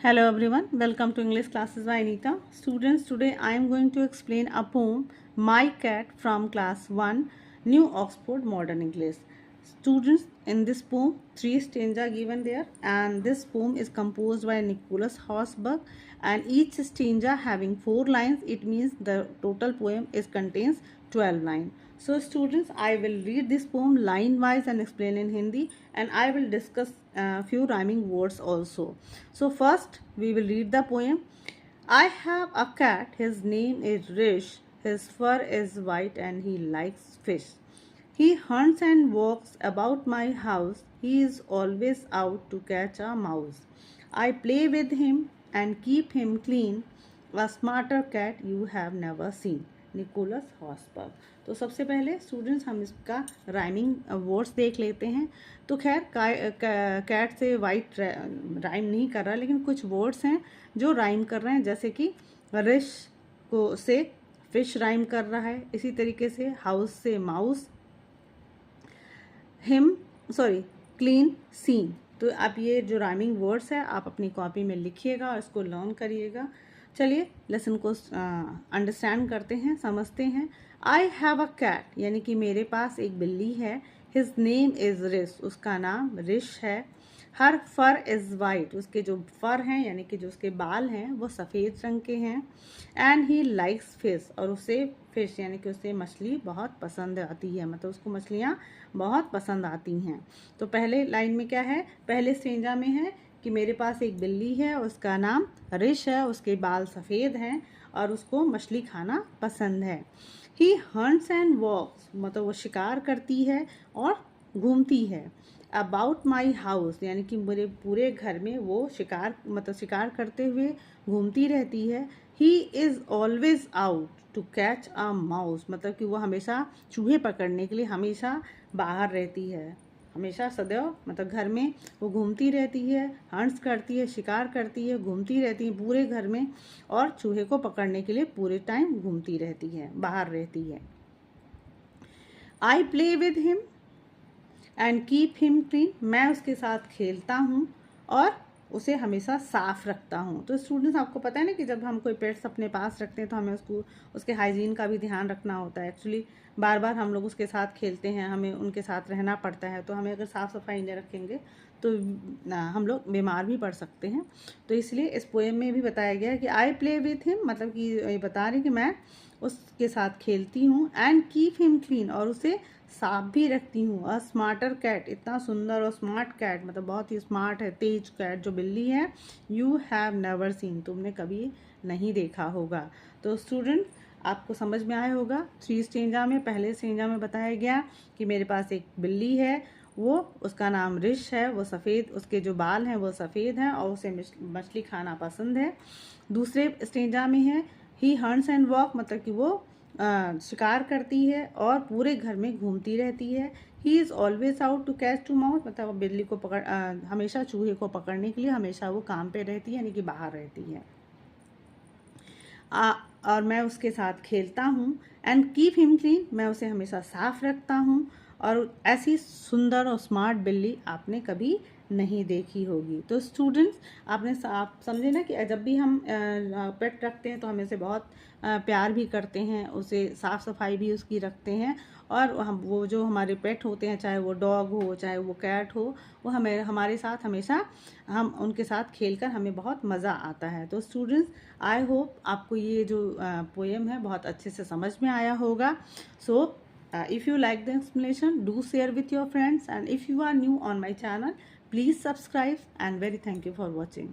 Hello everyone, welcome to English classes by Anita. Students, today I am going to explain a poem, My Cat from class 1, New Oxford Modern English. Students, in this poem, 3 stanzas are given there, and this poem is composed by Nicholas Horsburgh, and each stanza having 4 lines. It means the total poem contains 12 lines. So students, I will read this poem line wise and explain in Hindi, and I will discuss few rhyming words also. So first we will read the poem. I have a cat, his name is Rish, his fur is white and he likes fish. He hunts and walks about my house, he is always out to catch a mouse. I play with him and keep him clean, a smarter cat you have never seen. Nicholas Hausberg. तो सबसे पहले students हम इसका rhyming words देख लेते हैं। तो खैर कैट से वाइट राइम नहीं कर रहा, लेकिन कुछ वर्ड्स हैं जो राइम कर रहे हैं, जैसे कि रिश को से फिश राइम कर रहा है, इसी तरीके से हाउस से माउस, क्लीन सीन। तो आप ये जो राइमिंग वर्ड्स है आप अपनी कॉपी में लिखिएगा और इसको लर्न करिएगा। चलिए लेसन को अंडरस्टैंड करते हैं, समझते हैं। आई हैव अ कैट, यानी कि मेरे पास एक बिल्ली है। हिज नेम इज़ रिश, उसका नाम रिश है। हर फर इज़ वाइट, उसके जो फर हैं यानी कि जो उसके बाल हैं वो सफ़ेद रंग के हैं। एंड ही लाइक्स फिश, और उसे फिश यानी कि उसे मछली बहुत पसंद आती है, मतलब उसको मछलियाँ बहुत पसंद आती हैं। तो पहले लाइन में क्या है, पहले स्टेंजा में है कि मेरे पास एक बिल्ली है, उसका नाम रिश है, उसके बाल सफ़ेद हैं और उसको मछली खाना पसंद है। ही हंट्स एंड वॉक्स, मतलब वो शिकार करती है और घूमती है। अबाउट माई हाउस, यानी कि मेरे पूरे घर में वो शिकार करते हुए घूमती रहती है। He is always out to catch a mouse, मतलब कि वो हमेशा चूहे पकड़ने के लिए हमेशा बाहर रहती है, हमेशा सदैव मतलब घर में वो घूमती रहती है, हंट्स करती है, शिकार करती है, घूमती रहती है पूरे घर में, और चूहे को पकड़ने के लिए पूरे टाइम घूमती रहती है, बाहर रहती है। I play with him and keep him clean, मैं उसके साथ खेलता हूँ और उसे हमेशा साफ रखता हूँ। तो स्टूडेंट्स, आपको पता है ना कि जब हम कोई पेट्स अपने पास रखते हैं तो हमें उसके हाइजीन का भी ध्यान रखना होता है। एक्चुअली बार बार हम लोग उसके साथ खेलते हैं, हमें उनके साथ रहना पड़ता है, तो हमें अगर साफ़ सफाई नहीं रखेंगे तो हम लोग बीमार भी पड़ सकते हैं। तो इसलिए इस पोएम में भी बताया गया है कि आई प्ले विथ हिम, मतलब कि ये बता रही कि मैं उसके साथ खेलती हूँ। एंड कीप हिम क्लीन, और उसे साफ भी रखती हूँ। अ स्मार्टर कैट, इतना सुंदर और स्मार्ट कैट, मतलब बहुत ही स्मार्ट है, तेज कैट जो बिल्ली है, यू हैव नेवर सीन, तुमने कभी नहीं देखा होगा। तो स्टूडेंट, आपको समझ में आया होगा। 3 स्टेंजा में, पहले स्टेंजा में बताया गया कि मेरे पास एक बिल्ली है, वो उसका नाम रिश है, वो सफ़ेद, उसके जो बाल हैं वो सफ़ेद हैं और उसे मछली खाना पसंद है। दूसरे स्टेंजा में है ही हंट्स एंड वॉक, मतलब कि वो शिकार करती है और पूरे घर में घूमती रहती है। He is always out to catch to mouse, मतलब बिल्ली को हमेशा चूहे को पकड़ने के लिए हमेशा वो काम पे रहती है, यानी कि बाहर रहती है। और मैं उसके साथ खेलता हूँ। एंड कीप हिम क्लीन, मैं उसे हमेशा साफ रखता हूँ। और ऐसी सुंदर और स्मार्ट बिल्ली आपने कभी नहीं देखी होगी। तो स्टूडेंट्स, आप समझे ना कि जब भी हम पेट रखते हैं तो हमें से बहुत प्यार भी करते हैं, उसे साफ़ सफाई भी उसकी रखते हैं, और हम वो जो हमारे पेट होते हैं, चाहे वो डॉग हो चाहे वो कैट हो, वो हमारे साथ हमेशा, हम उनके साथ खेलकर हमें बहुत मज़ा आता है। तो स्टूडेंट्स, आई होप आपको ये जो पोएम है बहुत अच्छे से समझ में आया होगा। सो if you like the explanation, do share with your friends, and if you are new on my channel, please subscribe, and very thank you for watching.